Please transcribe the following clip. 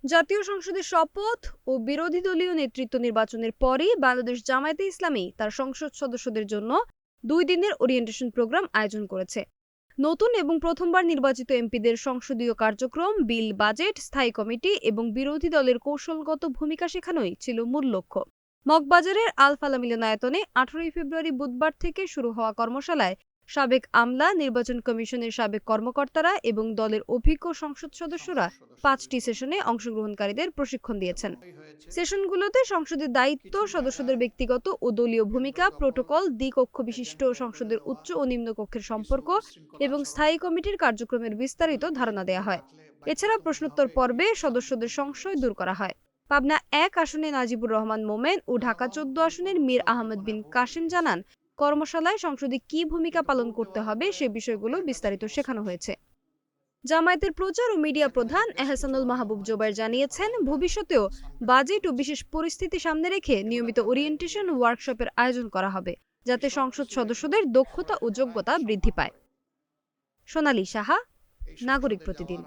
জাতীয় সংসদের শপথ ও বিরোধী দলীয় নেতৃত্ব নির্বাচনের পরেই বাংলাদেশ জামায়াতে ইসলামী তার সংসদ সদস্যদের জন্য 2 দিনের ওরিয়েন্টেশন প্রোগ্রাম আয়োজন করেছে। নতুন এবং প্রথমবার নির্বাচিত এমপিদের সংসদীয় কার্যক্রম, বিল, বাজেট, স্থায়ী কমিটি এবং বিরোধী দলের কৌশলগত ভূমিকা শেখানোই ছিল মূল লক্ষ্য। মগবাজারের আল ফালাহ মিলনায়তনে 18 ফেব্রুয়ারি বুধবার থেকে শুরু হওয়া কর্মশালায় সাবেক আমলা, নির্বাচন কমিশনের সাবেক কর্মকর্তারা এবং দলের অভিজ্ঞ সংসদ সদস্যরা 5টি সেশনে অংশগ্রহণকারীদের প্রশিক্ষণ দিয়েছেন। সেশনগুলোতে সংসদের দায়িত্ব, সদস্যদের ব্যক্তিগত ও দলীয় ভূমিকা, প্রোটোকল, দ্বিকক্ষ বিশিষ্ট সংসদের উচ্চ ও নিম্ন কক্ষের সম্পর্ক এবং স্থায়ী কমিটির কার্যক্রমের বিস্তারিত ধারণা দেওয়া হয়। এছাড়া প্রশ্নোত্তর পর্বে সদস্যদের সংশয় দূর করা হয়। পাবনা 1 আসনে নাজিবুর রহমান মোমেন ও ঢাকা 14 আসনের মীর আহমদ বিন কাসেম জানান, কর্মশালায় সংসদে কী ভূমিকা পালন করতে হবে সে বিষয়গুলো বিস্তারিত শেখানো হয়েছে। জামায়াতের প্রচার ও মিডিয়া প্রধান এহসানুল মাহবুব জোবায়ের জানিয়েছেন, ভবিষ্যতেও বাজেট ও বিশেষ পরিস্থিতি সামনে রেখে নিয়মিত ওরিয়েন্টেশন ওয়ার্কশপের আয়োজন করা হবে, যাতে সংসদ সদস্যদের দক্ষতা ও যোগ্যতা বৃদ্ধি পায়। সোনালী সাহা, নাগরিক প্রতিদিন।